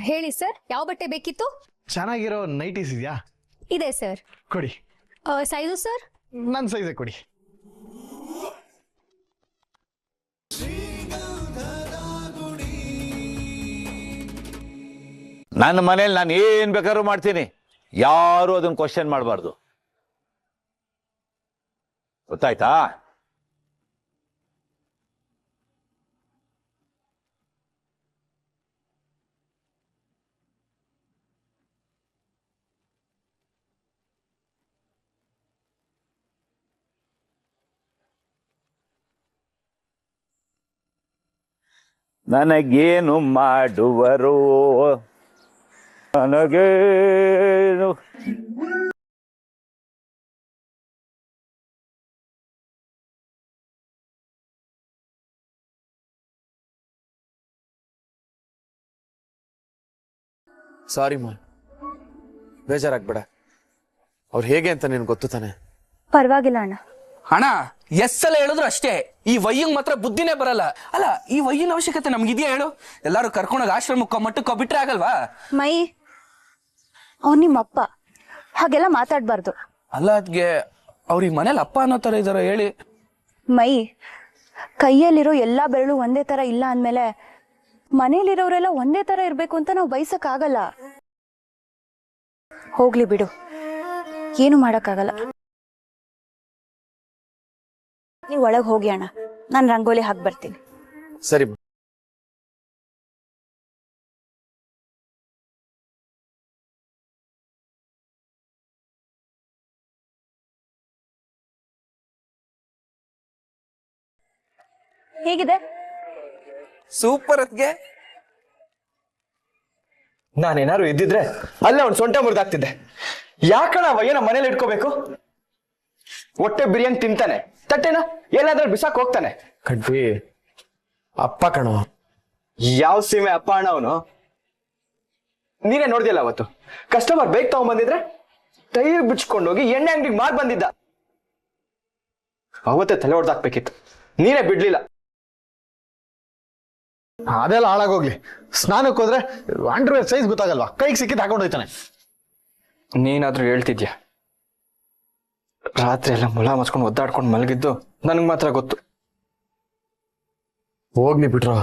ಹೇಳಿ ಸರ್, ಯಾವ ಬಟ್ಟೆ ಬೇಕಿತ್ತು? ಚೆನ್ನಾಗಿರೋ ನೈಟೀಸ್ ಇದೆಯಾ? ಇದೆ ಸರ್. ಕೊಡಿ. Size sir? ನನ್ನ ಸೈಜೇ ಕೊಡಿ. ನನ್ನ ಮನೇಲಿ ನಾನು ಏನ್ ಬೇಕಾದ್ರೂ ಮಾಡ್ತೀನಿ, ಯಾರು ಅದನ್ನ ಕ್ವಶನ್ ಮಾಡಬಾರ್ದು, ಗೊತ್ತಾಯ್ತಾ? ನನಗೇನು ಮಾಡುವರು, ನನಗೇನು ಸಾರಿ ಮಾ, ಬೇಜಾರಾಗ್ಬೇಡ. ಅವ್ರು ಹೇಗೆ ಅಂತ ನಿನ್ಗೆ ಗೊತ್ತು ತಾನೆ? ಪರವಾಗಿಲ್ಲ ಅಣ್ಣ. ಅಣ್ಣ ಎಸ್ಸಲ ಹೇಳಿದ್ರು ಅಷ್ಟೇ, ಈ ವಯ್ಯಂಗ್ ಮಾತ್ರ ಬುದ್ಧಿನೇ ಬರಲ್ಲ. ಅಲ್ಲ, ಈ ವಯ್ಯನ ಅವಶ್ಯಕತೆ ನಮ್ಗಿದ್ಯಾ ಹೇಳು? ಎಲ್ಲಾರು ಕರ್ಕೊಂಡೋಗಿ ಆಶ್ರಮಕ್ಕೋ ಮಟ್ಟಕ್ಕೋ ಬಿಟ್ರೆ ಆಗಲ್ವಾ? ಮೈ, ಅವ್ನು ನಿಮ್ಮಪ್ಪ, ಹಾಗೆಲ್ಲ ಮಾತಾಡ್ಬಾರ್ದು. ಅಲ್ಲ ಅದ್ಗೆ ಅವ್ರಿಗೆ ಮನೇಲಿ ಅಪ್ಪ ಅನ್ನೋ ತರ ಇದಾರ ಹೇಳಿ? ಮೈ, ಕೈಯಲ್ಲಿರೋ ಎಲ್ಲಾ ಬೆರಳು ಒಂದೇ ತರ ಇಲ್ಲ ಅಂದ್ಮೇಲೆ ಮನೇಲಿರೋರೆಲ್ಲ ಒಂದೇ ತರ ಇರ್ಬೇಕು ಅಂತ ನಾವು ಬಯಸಕ್ ಆಗಲ್ಲ. ಹೋಗ್ಲಿ ಬಿಡು, ಏನು ಮಾಡಕ್ಕಾಗಲ್ಲ. ನೀವ್ ಒಳಗ್ ಹೋಗಿ ಅಣ್ಣ, ನಾನು ರಂಗೋಲಿ ಹಾಕಿ ಬರ್ತೀನಿ. ಸರಿ. ಹೇಗಿದೆ? ಸೂಪರ್. ಅದ್ಗೆ ನಾನೇನಾದ್ರು ಇದ್ದಿದ್ರೆ ಅಲ್ಲೇ ಅವ್ನು ಸೊಂಟ ಮುರಿದಾಗ್ತಿದ್ದೆ. ಯಾಕಣ ವಯ್ಯನ ಮನೇಲಿ ಇಟ್ಕೋಬೇಕು? ಹೊಟ್ಟೆ ಬಿರಿಯಾನಿ ತಿಂತಾನೆ, ತಟ್ಟೆನ ಎಲ್ಲಾದ್ರೂ ಬಿಸಾಕ್ ಹೋಗ್ತಾನೆ. ಕಡ್ವಿ ಅಪ್ಪ ಕಣೋ. ಯಾವ ಸೀಮೆ ಅಪ್ಪ ಅಣ್ಣ ಅವನು? ನೀನೇ ನೋಡ್ದಿಲ್ಲ ಅವತ್ತು ಕಸ್ಟಮರ್ ಬೇಗ ತಗೊಂಡ್ಬಂದಿದ್ರೆ ಟೈರ್ ಬಿಚ್ಕೊಂಡೋಗಿ ಎಣ್ಣೆ ಅಂಗಡಿಗೆ ಮಾರ್ ಬಂದಿದ್ದ. ಅವತ್ತೇ ತಲೆ ಹೊಡೆದಾಕ್ಬೇಕಿತ್ತು, ನೀನೇ ಬಿಡ್ಲಿಲ್ಲ. ಅದೆಲ್ಲ ಹಾಳಾಗೋಗ್ಲಿ. ಸ್ನಾನಕ್ಕೆ ಹೋದ್ರೆ ಅಂಡರ್ವೇರ್ ಸೈಜ್ ಗೊತ್ತಾಗಲ್ವಾ? ಕೈಗೆ ಸಿಕ್ಕಿದ್ ಹಾಕೊಂಡು ಹೋಯ್ತಾನೆ. ನೀನಾದ್ರೂ ಹೇಳ್ತಿದ್ಯಾ? ರಾತ್ರಿ ಎಲ್ಲ ಮುಲ ಮಚ್ಕೊಂಡು ಒದ್ದಾಡ್ಕೊಂಡು ಮಲಗಿದ್ದು ನನಗ್ ಮಾತ್ರ ಗೊತ್ತು. ಹೋಗ್ಲಿ ಬಿಟ್ರು,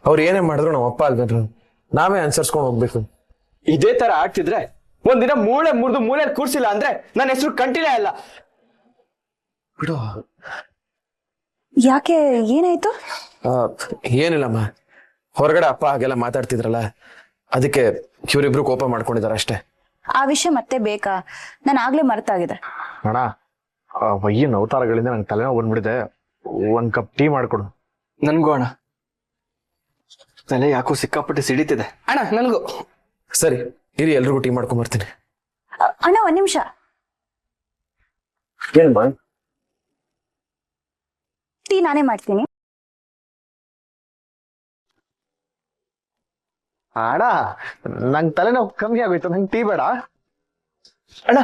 ಅವ್ರು ಏನೇ ಮಾಡಿದ್ರು ನಮ್ಮ ಅಪ್ಪ ಅಲ್ವೇನ್ರು, ನಾವೇ ಅನ್ಸರ್ಸ್ಕೊಂಡು ಹೋಗ್ಬೇಕು. ಇದೇ ತರ ಆಡ್ತಿದ್ರೆ ಒಂದಿನ ಮೂಳೆ ಮುರಿದು ಮೂಲೆಯಲ್ಲಿ ಕೂರ್ಸಿಲ್ಲ ಅಂದ್ರೆ ನನ್ನ ಹೆಸರು ಕಂಟಿಲೇ ಅಲ್ಲ. ಬಿಡು. ಯಾಕೆ, ಏನಾಯ್ತು? ಏನಿಲ್ಲಮ್ಮ, ಹೊರಗಡೆ ಅಪ್ಪ ಹಾಗೆಲ್ಲ ಮಾತಾಡ್ತಿದ್ರಲ್ಲ, ಅದಕ್ಕೆ ಇವರಿಬ್ರು ಕೋಪ ಮಾಡ್ಕೊಂಡಿದಾರೆ ಅಷ್ಟೇ. ಆ ವಿಷಯ ಮತ್ತೆ ಬೇಕಾ? ನಾನು ಆಗ್ಲೇ ಮರ್ತಾಗಿದೆ. ಅಣ್ಣ, ವಯ್ಯನ ಅವತಾರಗಳಿಂದ ನಂಗೆ ತಲೆನೋವು ಬಂದ್ಬಿಡಿದೆ. ಒಂದ್ ಕಪ್ ಟೀ ಮಾಡ್ಕೊಡು. ನನ್ಗೂ ಅಣ್ಣ, ತಲೆ ಯಾಕೋ ಸಿಕ್ಕಾಪಟ್ಟೆ ಸಿಡಿತಿದೆ. ಅಣ್ಣ ನನಗೂ. ಸರಿ ಇರಿ, ಎಲ್ರಿಗೂ ಟೀ ಮಾಡ್ಕೊಂಡ್ ಬರ್ತೀನಿ. ಅಣ್ಣ, ಒಂದ್ ನಿಮಿಷ. ಏನ್ಬಾ? ಟೀ ನಾನೇ ಮಾಡ್ತೀನಿ. ಅಣ್ಣ, ನಂಗೆ ತಲೆನೋವು ಕಮ್ಮಿ ಆಗೋಯ್ತು, ನಂಗೆ ಟೀ ಬೇಡ. ಅಣ್ಣ,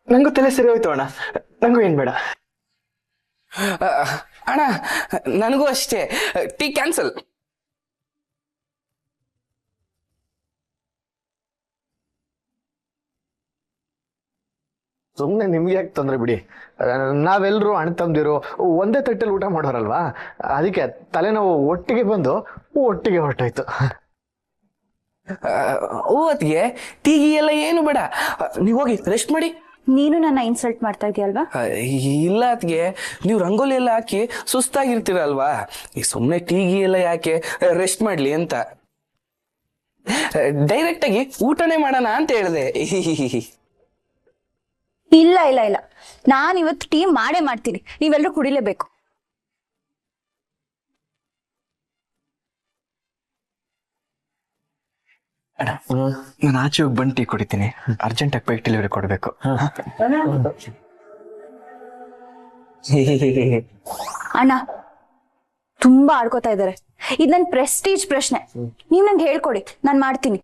ನಂಗೂ ತಲೆ ಸರಿ ಹೋಯ್ತು ಅಣ್ಣ, ನಂಗೂ ಏನ್ ಬೇಡ. ಅಣ್ಣ ನನಗೂ ಅಷ್ಟೇ, ಟೀ ಕ್ಯಾನ್ಸಲ್. ಸುಮ್ನೆ ನಿಮ್ಗೆ ಯಾಕೆ ತೊಂದ್ರೆ ಬಿಡಿ. ನಾವೆಲ್ಲರೂ ಅಣ್ಣ ತಮ್ದಿರು ಒಂದೇ ತಟ್ಟೆಲಿ ಊಟ ಮಾಡೋರಲ್ವಾ, ಅದಕ್ಕೆ ತಲೆನೋವು ಒಟ್ಟಿಗೆ ಬಂದು ಒಟ್ಟಿಗೆ ಹೊರಟೋಯ್ತು. ಅದ್ಗೆ ಟೀಗಿ ಎಲ್ಲ ಏನು ಬೇಡ, ನೀವು ಹೋಗಿ ರೆಸ್ಟ್ ಮಾಡಿ. ನೀನು ನನ್ನ ಇನ್ಸಲ್ಟ್ ಮಾಡ್ತಾ ಇದೀಯಲ್ವಾ? ಇಲ್ಲ ಅದ್ಗೆ, ನೀವು ರಂಗೋಲಿ ಎಲ್ಲ ಹಾಕಿ ಸುಸ್ತಾಗಿರ್ತೀರಲ್ವಾ, ಈ ಸುಮ್ಮನೆ ಟೀಗಿ ಎಲ್ಲ ಯಾಕೆ, ರೆಸ್ಟ್ ಮಾಡ್ಲಿ ಅಂತ ಡೈರೆಕ್ಟ್ ಆಗಿ ಊಟನೇ ಮಾಡೋಣ ಅಂತ ಹೇಳಿದೆ. ಇಲ್ಲ ಇಲ್ಲ ಇಲ್ಲ, ನಾನು ಇವತ್ತು ಟೀ ಮಾಡೇ ಮಾಡ್ತೀನಿ, ನೀವೆಲ್ಲರೂ ಕುಡಿಲೇಬೇಕು. ಅಣ್ಣ, ನಾನು ಆಚೆ ಹೋಗಿ ಬಂದು ಟೀ ಕುಡಿತೀನಿ. ಅರ್ಜೆಂಟ್ ಆಗಿ ಬೈಕ್ ಡೆಲಿವರಿ ಕೊಡ್ಬೇಕು. ಅಣ್ಣ, ತುಂಬಾ ಆಡ್ಕೋತಾ ಇದ್ದಾರೆ. ಇದು ನನ್ನ ಪ್ರೆಸ್ಟೀಜ್ ಪ್ರಶ್ನೆ, ನೀವ್ ನಂಗೆ ಹೇಳ್ಕೊಡಿ, ನಾನು ಮಾಡ್ತೀನಿ.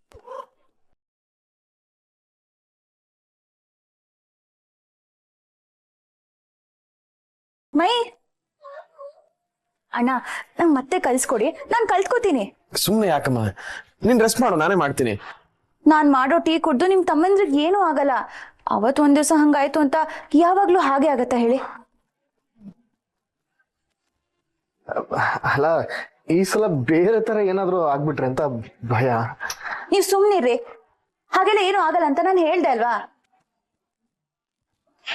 ಮೈ, ಅಣ್ಣ ನಂಗೆ ಮತ್ತೆ ಕಲ್ಸ್ಕೊಡಿ, ನಾನು ಕಲ್ತ್ಕೋತೀನಿ. ಸುಮ್ಮನೆ ಯಾಕಮ್ಮ, ನೀನ್ ರೆಸ್ಟ್ ಮಾಡು, ನಾನೇ ಮಾಡ್ತೀನಿ. ನಾನ್ ಮಾಡೋ ಟೀ ಕುಡ್ದು ನಿಮ್ ತಮ್ಮಂದ್ರಿಗೆ ಏನೂ ಆಗಲ್ಲ. ಅವತ್ ಒಂದ್ ದಿವಸ ಹಂಗಾಯ್ತು ಅಂತ ಯಾವಾಗ್ಲೂ ಹಾಗೆ ಆಗತ್ತಾ ಹೇಳಿ? ಅಲ್ಲ, ಈ ಸಲ ಬೇರೆ ತರ ಏನಾದ್ರು ಆಗ್ಬಿಟ್ರೆ ಅಂತ ಭಯ. ನೀವ್ ಸುಮ್ನಿರ್ರಿ, ಹಾಗೆಲ್ಲ ಏನೂ ಆಗಲ್ಲ ಅಂತ ನಾನು ಹೇಳ್ದೆ ಅಲ್ವಾ?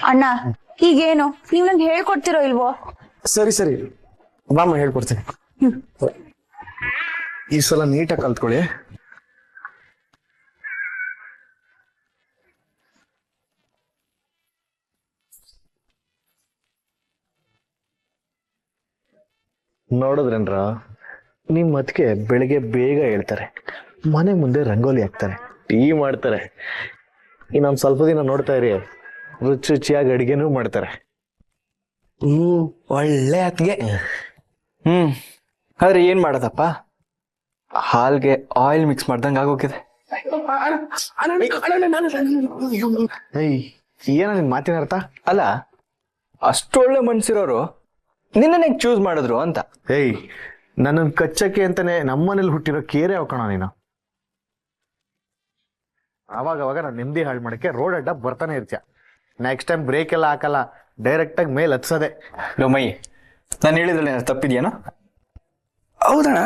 ಅಣ್ಣ ಈಗೇನು ನೀವ್ ನಂಗೆ ಹೇಳ್ಕೊಡ್ತಿರೋ ಇಲ್ವೋ? ಸರಿ ಸರಿ, ಬಾಮ್ಮ ಹೇಳ್ಕೊಡ್ತೀನಿ. ಈ ಸಲ ನೀಟಾಗಿ ಕಲ್ತ್ಕೊಳ್ಳಿ. ನೋಡಿದ್ರೇನ್ರ, ನಿಮ್ ಅದಕ್ಕೆ ಬೆಳಿಗ್ಗೆ ಬೇಗ ಹೇಳ್ತಾರೆ, ಮನೆ ಮುಂದೆ ರಂಗೋಲಿ ಹಾಕ್ತಾರೆ, ಟೀ ಮಾಡ್ತಾರೆ. ಇನ್ನೊಂದ್ ಸ್ವಲ್ಪ ದಿನ ನೋಡ್ತಾ ಇರಿ, ರುಚಿ ರುಚಿಯಾಗಿ ಅಡಿಗೆನೂ ಮಾಡ್ತಾರೆ. ಒಳ್ಳೆ ಅತ್ಗೆ. ಆದ್ರೆ ಏನ್ ಮಾಡೋದಪ್ಪ, ಹಾಲ್ಗೆ ಆಯಿಲ್ ಮಿಕ್ಸ್ ಮಾಡ್ದಂಗೆ ಆಗೋಗಿದೆ. ಏಯ್, ಏನ ನಿನ್ ಮಾತಿನ ಅರ್ಥ? ಅಲ್ಲ, ಅಷ್ಟೊಳ್ಳೆ ಮನ್ಸಿರೋರು ನಿನ್ನ ಚೂಸ್ ಮಾಡಿದ್ರು ಅಂತ. ಏಯ್, ನನ್ನನ್ನು ಕಚ್ಚಕ್ಕೆ ಅಂತಾನೆ ನಮ್ಮನೇಲಿ ಹುಟ್ಟಿರೋ ಕೇರೆ ಹಾಕೋಣ ನೀನು. ಅವಾಗ ನಾನು ನೆಮ್ಮದಿ ಹಾಳು ಮಾಡಕ್ಕೆ ರೋಡ್ ಅಡ್ಡ ಬರ್ತಾನೆ ಇರ್ತೀಯ. ನೆಕ್ಸ್ಟ್ ಟೈಮ್ ಬ್ರೇಕ್ ಎಲ್ಲ ಹಾಕಲ್ಲ, ಡೈರೆಕ್ಟ್ ಆಗಿ ಮೇಲೆ ಹತ್ಸದೆ. ಮೈ, ನಾನು ಹೇಳಿದ್ರಲ್ಲಿ ತಪ್ಪಿದ್ಯಾನೋ? ಹೌದಣ್ಣ,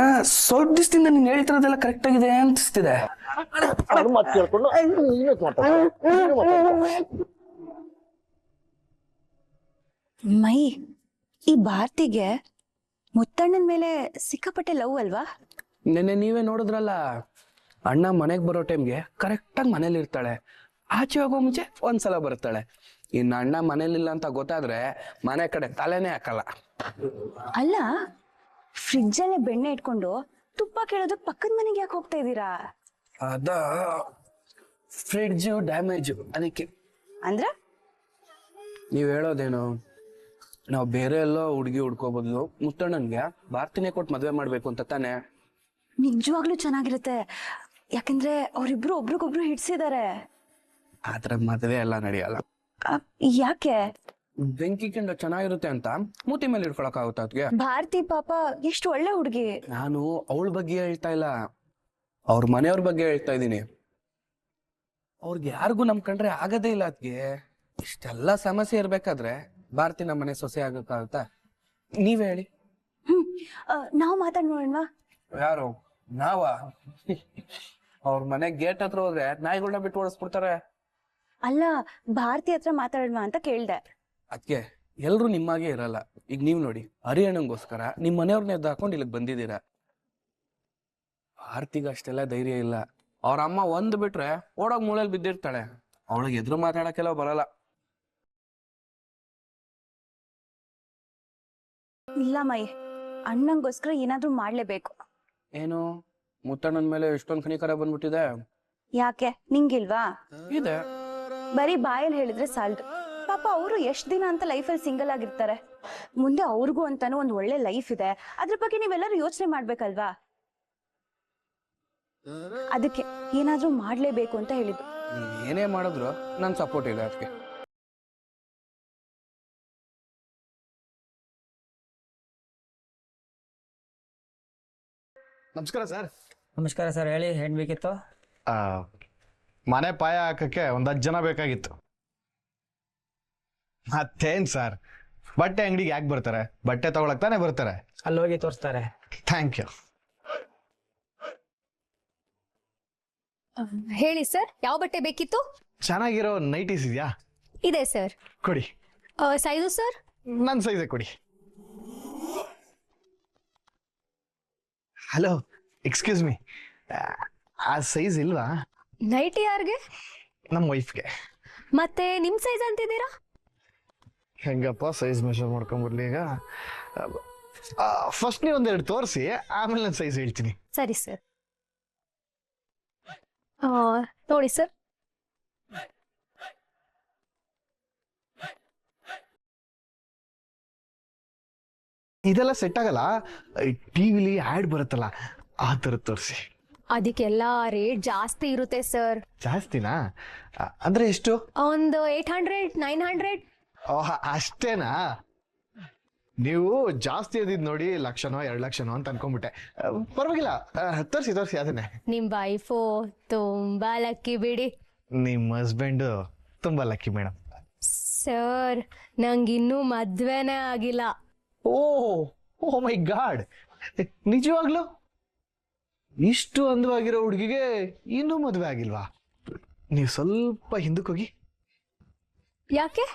ಸ್ವಲ್ಪ ದಿವಸದಿಂದ ನೀನು ಹೇಳ್ತಿರೋದೆಲ್ಲ ಕರೆಕ್ಟ್ ಆಗಿದೆ ಅನ್ಸ್ತಿದೆ. ಮೈ, ಈ ಭಾರತಿಗೆ ಮುತ್ತಣ್ಣನ ಮೇಲೆ ಸಿಕ್ಕಾಪಟ್ಟೆ ಲವ್ ಅಲ್ವಾ? ನೆನ್ನೆ ನೀವೇ ನೋಡಿದ್ರಲ್ಲ, ಅಣ್ಣ ಮನೆಗೆ ಬರೋ ಟೈಮ್ಗೆ ಕರೆಕ್ಟಾಗಿ ಮನೇಲಿ ಇರ್ತಾಳೆ, ಆಚೆ ಹೋಗೋ ಮುಂಚೆ ಒಂದ್ಸಲ ಬರ್ತಾಳೆ. ಇನ್ನು ಅಣ್ಣ ಮನೇಲಿಲ್ಲ ಅಂತ ಗೊತ್ತಾದ್ರೆ ಮನೆ ಕಡೆ ತಲೆನೇ ಹಾಕಲ್ಲ. ಅಲ್ಲ, ಫ್ರಿಡ್ಜ್ ಅಲ್ಲೇ ಬೆಣ್ಣೆ ಇಟ್ಕೊಂಡು ತುಪ್ಪ ಕೇಳೋದಕ್ಕೆ ಪಕ್ಕದ ಮನೆಗೆ ಯಾಕೆ ಹೋಗ್ತಾ ಇದ್ದೀರಾ? ಅದ ಫ್ರಿಡ್ಜ್ ಡ್ಯಾಮೇಜ್, ಅದಕ್ಕೆ. ಅಂದ್ರ ನೀವ್ ಹೇಳೋದೇನು, ನಾವು ಬೇರೆ ಎಲ್ಲೋ ಹುಡುಗಿ ಹುಡ್ಕೋಬಾರ್ದು, ಮುತ್ತಣ್ಣನ್ಗೆ ಭಾರತಿನೇ ಕೊಟ್ಟು ಮದ್ವೆ ಮಾಡ್ಬೇಕು ಅಂತ ತಾನೆ? ನಿಜವಾಗ್ಲೂ ಚೆನ್ನಾಗಿರುತ್ತೆ, ಯಾಕಂದ್ರೆ ಅವ್ರಿಬ್ರು ಒಬ್ರಿಗೊಬ್ರು ಹಿಡ್ಸಿದ್ದಾರೆ. ಆತರ ಮದ್ವೆ ಎಲ್ಲ ನಡೆಯಲ್ಲ. ಯಾಕೆ? ಬೆಂಕಿ ಕೆಂಡ ಚೆನ್ನಾಗಿರುತ್ತೆ ಅಂತ ಮೂತಿ ಮೇಲೆ ಇಟ್ಕೊಳಕ್ ಆಗುತ್ತ ಅದ್ಗೆ? ಭಾರತಿ ಪಾಪ ಎಷ್ಟು ಒಳ್ಳೆ ಹುಡುಗಿ. ನಾನು ಅವಳ ಬಗ್ಗೆ ಹೇಳ್ತಾ ಇಲ್ಲ, ಅವ್ರ ಮನೆಯವ್ರ ಬಗ್ಗೆ ಹೇಳ್ತಾ ಇದ್ದೀನಿ. ಅವ್ರಿಗೆ ಯಾರಿಗೂ ನಮ್ ಕಂಡ್ರೆ ಆಗದೇ ಇಲ್ಲ ಅದ್ಗೆ. ಇಷ್ಟೆಲ್ಲ ಸಮಸ್ಯೆ ಇರ್ಬೇಕಾದ್ರೆ ಭಾರತಿ ನಮ್ಮ ಮನೆ ಸೊಸೆ ಆಗಕ್ಕಾಗುತ್ತಾ? ನೀವೇ ಹೇಳಿ. ನಾವು ಮಾತಾಡ್ ನೋಡೋಣವಾ? ಯಾರು ನಾವ? ಅವ್ರ ಮನೆ ಗೇಟ್ ಹತ್ರ ಹೋದ್ರೆ ನಾಯಿಗಳನ್ನ ಬಿಟ್ಟು ಓಡಿಸ್ಬಿಡ್ತಾರೆ. ಅಲ್ಲ, ಭಾರತಿ ಹತ್ರ ಮಾತಾಡೋಣ ಅಂತ ಕೇಳ್ದೆ. ಅದಕ್ಕೆ ಎಲ್ರು ನಿಮ್ಮಾಗೆ ಇರಲ್ಲ. ಈಗ ನೀವ್ ನೋಡಿ, ಹರಿಯಣ್ಣಂಗೋಸ್ಕರ ನಿಮ್ ಮನೆಯವ್ರನ್ನ ಎದ್ದು ಹಾಕೊಂಡು ಇಲ್ಲಿಗೆ ಬಂದಿದ್ದೀರಾ. ಭಾರತಿಗೆ ಅಷ್ಟೆಲ್ಲ ಧೈರ್ಯ ಇಲ್ಲ. ಅವ್ರ ಅಮ್ಮ ಒಂದ್ ಬಿಟ್ರೆ ಓಡೋಗ್ ಮೂಳೆಲ್ ಬಿದ್ದಿರ್ತಾಳೆ. ಅವಳಿಗೆ ಎದುರು ಮಾತಾಡಕ್ಕೆಲ್ಲ ಬರಲ್ಲ. ಇಲ್ಲ ಮೈ, ಅಣ್ಣಂಗೋಸ್ಕರ ಏನಾದ್ರೂ ಮಾಡ್ಲೇಬೇಕು. ಏನು, ಮುತ್ತಣ್ಣನ ಮೇಲೆ ಎಷ್ಟೊಂದ್ ಕನಿಕರ ಬಂದ್ಬಿಟ್ಟಿದೆ. ಯಾಕೆ, ನಿಂಗಿಲ್ವಾ? ಇದೆ. ಬರೀ ಬಾಯಲ್ಲಿ ಹೇಳಿದ್ರೆ ಸಾಲದು. ಪಾಪ ಅವರು ಎಷ್ಟ್ ದಿನ ಅಂತ ಲೈಫಲ್ಲಿ ಸಿಂಗಲ್ ಆಗಿರ್ತಾರೆ. ಮುಂದೆ ಅವ್ರಿಗೂ ಅಂತಾನು ಒಂದ್ ಒಳ್ಳೆ ಲೈಫ್ ಇದೆ. ಅದ್ರ ಬಗ್ಗೆ ನೀವೆಲ್ಲರೂ ಯೋಚನೆ ಮಾಡ್ಬೇಕಲ್ವಾ? ಅದಕ್ಕೆ ಏನಾದ್ರೂ ಮಾಡ್ಲೇಬೇಕು ಅಂತ ಹೇಳಿದ್ದು. ನೀವ್ ಏನೇ ಮಾಡಿದ್ರು ನನ್ ಸಪೋರ್ಟ್ ಇದೆ ಅದಕ್ಕೆ. ನಮಸ್ಕಾರ ಸರ್. ನಮಸ್ಕಾರ ಸರ್, ಹೇಳಿ, ಏನ್ ಬೇಕಿತ್ತು? ಮನೆ ಪಾಯ ಹಾಕಕ್ಕೆ ಒಂದು 10 ಜನ ಬೇಕಾಗಿತ್ತು. ಮತ್ತೇನ್ ಸರ್, ಬಟ್ಟೆ ಅಂಗಡಿಗೆ ಯಾಕೆ ಬರ್ತಾರೆ? ಬಟ್ಟೆ ತಗೊಳಕ್ ತಾನೇ ಬರ್ತಾರೆ. ಅಲ್ಲಿ ಹೋಗಿ ತೋರಿಸ್ತಾರೆ. Thank you. ಹೇಳಿ ಸರ್, ಯಾವ ಬಟ್ಟೆ ಬೇಕಿತ್ತು? ಚೆನ್ನಾಗಿರೋ ನೈಟೀಸ್ ಇದೆಯಾ? ಇದೆ ಸರ್. ಕೊಡಿ. Size sir? ನನ್ನ ಸೈಜೇ ಕೊಡಿ. ಹಲೋ, ಎಕ್ಸ್ಕ್ಯೂಸ್ ಮೀ, ಆ ಸೈಜ್ ಇಲ್ವಾ? ನೈಟಿ ಯಾರಿಗೆ? ನಮ್ಮ ವೈಫ್ಗೆ. ಮತ್ತೆ ನಿಮ್ ಸೈಜ್ ಅಂತಿದ್ದೀರಾ? ಹೆಂಗಪ್ಪ ಸೈಜ್ ಮೆಷರ್ ಮಾಡ್ಕೊಂಡ್ಬರ್ಲಿ ಈಗ? ಫಸ್ಟ್ ನೀವು ಒಂದೆರಡು ತೋರಿಸಿ, ಆಮೇಲೆ ನನ್ನ ಸೈಜ್ ಹೇಳ್ತೀನಿ. ಸರಿ ಸರ್. ನೋಡಿ ಸರ್. ಇದೆಲ್ಲ ಸೆಟ್ ಆಗಲ್ಲ. ಟಿವಿಲಿ ಆಡ್ ಬರುತ್ತಲ್ಲ, ಆ ಥರ ತೋರಿಸಿ. ಅದಕ್ಕೆಲ್ಲ ರೇಟ್ ಜಾಸ್ತಿ ಇರುತ್ತೆ ಸರ್. ಜಾಸ್ತಿನಾ? ಅಂದ್ರೆ ಎಷ್ಟು? ಒಂದು 800 900. ಅಷ್ಟೇನಾ? ನೀವು ಜಾಸ್ತಿ ಅದಿದ್ ನೋಡಿ ಲಕ್ಷನೋ 2 ಲಕ್ಷನೋ ಅಂತ ಅನ್ಕೊಂಡ್ಬಿಟ್ಟೆ. ಪರವಾಗಿಲ್ಲ, ತೋರಿಸಿ ಅದನ್ನೇ. ನಿಮ್ ವೈಫು ತುಂಬಾ ಲಕ್ಕಿ ಬಿಡಿ. ನಿಮ್ಮ ಹಸ್ಬೆಂಡ್ ತುಂಬಾ ಲಕ್ಕಿ ಮೇಡಮ್. ಸರ್ ನಂಗಿನ್ನೂ ಮದ್ವೆನೇ ಆಗಿಲ್ಲ. ಓ ಮೈ ಗಾಡ್, ನಿಜವಾಗ್ಲು ಇಷ್ಟು ಅಂದವಾಗಿರೋ ಹುಡುಗಿಗೆ ಇನ್ನೂ ಮದುವೆ ಆಗಿಲ್ವಾ? ನೀವು ಸ್ವಲ್ಪ ಹಿಂದಕ್ಕೆ ಹೋಗಿ. ಯಾಕೆ?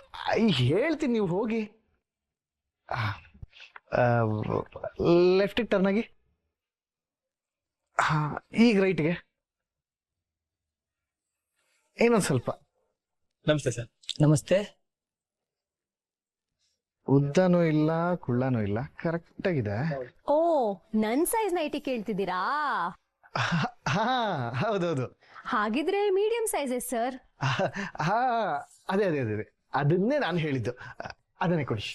ಹೇಳ್ತೀನಿ, ನೀವು ಹೋಗಿ. ಲೆಫ್ಟಿಗೆ ಟರ್ನ್ ಆಗಿ. ಈಗ ರೈಟ್ಗೆ. ಏನೊಂದು ಸ್ವಲ್ಪ. ನಮಸ್ತೆ ಸರ್. ನಮಸ್ತೆ. ಉದ್ದನೂ ಇಲ್ಲ ಕುಳ್ಳನೂ ಇಲ್ಲ, ಕರೆಕ್ಟ್ ಆಗಿದೆ. ಓ, ನನ್ ಸೈಜ್ ನೈಟಿ ಕೇಳ್ತಿದ್ದೀರಾ? ಹಾ ಹೌದೌದು. ಹಾಗಿದ್ರೆ ಮೀಡಿಯಂ ಸೈಜ್ ಸರ್. ಹಾ ಅದೇ ಅದನ್ನೇ ನಾನು ಹೇಳಿದ್ದು. ಅದನ್ನೇ ಕೊಡಿ.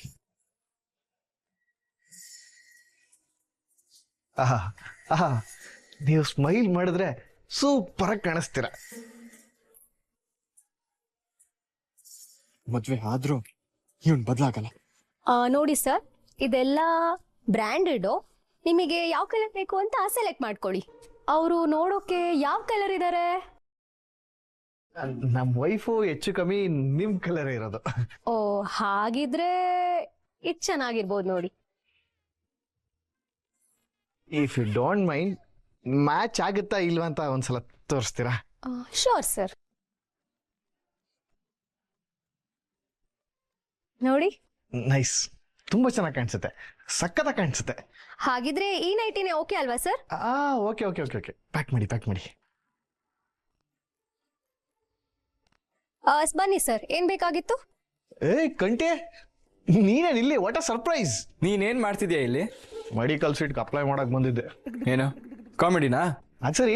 ನೀವು ಸ್ಮೈಲ್ ಮಾಡಿದ್ರೆ ಸೂಪರ್ ಆಗಿ ಕಾಣಿಸ್ತೀರ. ಮದ್ವೆ ಆದ್ರೂ ಇವನ್ ಬದಲಾಗಲ್ಲ. ನೋಡಿ ಸರ್, ಇದೆಲ್ಲ ಬ್ರ್ಯಾಂಡೆಡ್. ನಿಮಗೆ ಯಾವ ಕಲರ್ ಬೇಕು ಅಂತ ಸೆಲೆಕ್ಟ್ ಮಾಡ್ಕೊಳ್ಳಿ. ಅವರು ನೋಡೋಕೆ ಯಾವ ಕಲರ್ ಇದ್ದಾರೆ? ನಮ್ಮ ವೈಫು ಹೆಚ್ಚು ಕಮ್ಮಿ ನಿಮ್ ಕಲರ್ ಇರೋದು. ಓ, ಹಾಗಿದ್ರೆ ಇದು ಚೆನ್ನಾಗಿರ್ಬೋದು ನೋಡಿ. If you don't mind, match ಆಗುತ್ತಾ ಇಲ್ವಾ ಅಂತ ಒಂದ್ಸಲ ತೋರಿಸ್ತೀರಾ? Sure sir. ನೋಡಿ. ನೈಸ್, ತುಂಬಾ ಚೆನ್ನಾಗಿ ಕಾಣಿಸುತ್ತೆ, ಸಖತ್ತಾಗಿ ಕಾಣಿಸುತ್ತೆ. ಹಾಗಿದ್ರೆ ಈ ನೈಟಿನೇ ಓಕೆ ಅಲ್ವಾ ಸರ್? ಓಕೆ. ಪ್ಯಾಕ್ ಮಾಡಿ. ಬನ್ನಿ ಸರ್, ಏನ್ ಬೇಕಾಗಿತ್ತು? ಕಂಟೆ, ನೀನೇನ್ ಇಲ್ಲಿ? What a surprise. ನೀನೇನ್ ಮಾಡ್ತಿದ್ಯಾ ಇಲ್ಲಿ? ಮೆಡಿಕಲ್ ಸೀಟ್ಗೆ ಅಪ್ಲೈ ಮಾಡಕ್ ಬಂದಿದ್ದೆ. ಏನು ಕಾಮಿಡಿನಾ? ಅದ್ ಸರಿ,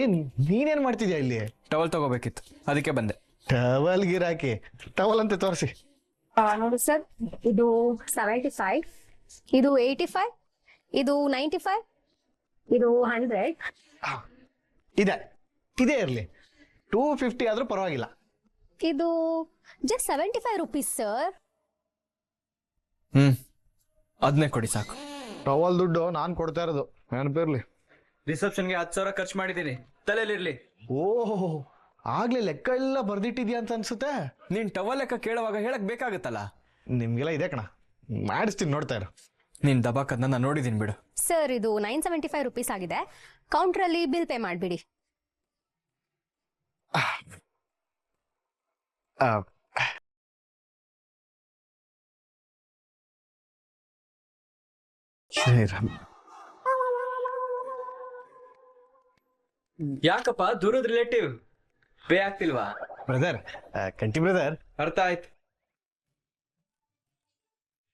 ನೀನೇನ್ ಮಾಡ್ತಿದ್ಯಾ ಇಲ್ಲಿ? ಟವಲ್ ತಗೋಬೇಕಿತ್ತು, ಅದಕ್ಕೆ ಬಂದೆ. ಟವಲ್ ಗಿರಾಕಿ, ಟವಲ್ ಅಂತ ತೋರಿಸಿ. ನೋಡಿ ಸರ್, ಇದು 75, ಇದು 85, ಇದು 95, ಇದು 100. ಇದೇ ಇರ್ಲಿ, 250 ಆದ್ರೂ ಪರವಾಗಿಲ್ಲ. ಇದು ಜಸ್ಟ್ 75 ರುಪೀಸ್ ಸರ್. ಅದನ್ನೇ ಕೊಡಿ ಸಾಕು. ಟವಲ್ ದುಡ್ಡು ನಾನ್ ಕೊಡ್ತಾ ಇರೋದು, ನೆನಪಿರ್ಲಿ. ರಿಸೆಪ್ಷನ್ಗೆ 10,000 ಖರ್ಚು ಮಾಡಿದ್ದೀನಿ, ತಲೆಯಲ್ಲಿರ್ಲಿ. ಓಹ್, ಆಗ್ಲೇ ಲೆಕ್ಕ ಎಲ್ಲ ಬರ್ದಿಟ್ಟಿದ್ಯಾ ಅಂತ ಅನ್ಸುತ್ತೆ. ನೀನ್ ಟವಲ್ ಲೆಕ್ಕ ಕೇಳುವಾಗ ಹೇಳಕ್ ಬೇಕಾಗತ್ತಲ್ಲ. ನಿಮ್ಗೆಲ್ಲ ಇದೆ ಕಣ, ಮಾಡಿಸ್ತೀನಿ, ನೋಡ್ತಾ ಇರು. ನೀನ್ ದಬಾಕದ್ನ ನಾನು ನೋಡಿದೀನಿ ಬಿಡು. ಸರ್, ಇದು 975 ರುಪೀಸ್ ಆಗಿದೆ. ಕೌಂಟ್ರಲ್ಲಿ ಬಿಲ್ ಪೇ ಮಾಡಿಬಿಡಿ. ಯಾಕಪ್ಪ, ದೂರದ ರಿಲೇಟಿವ್ ಪೇ ಆಗ್ತಿಲ್ವಾ? ಬ್ರದರ್, ಕಂಟಿ ಬ್ರದರ್. ಅರ್ಥ ಆಯ್ತು.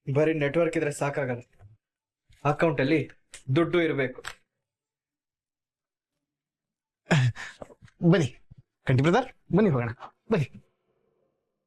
ಬರೀ ನೆಟ್ವರ್ಕ್ ಇದ್ರೆ ಸಾಕಾಗಲ್ಲ, ಅಕೌಂಟ್ ಅಲ್ಲಿ ದುಡ್ಡು ಇರಬೇಕು. ಬನ್ನಿ ಕಂಟಿ ಬ್ರದರ್, ಬನ್ನಿ ಹೋಗೋಣ, ಬನ್ನಿ.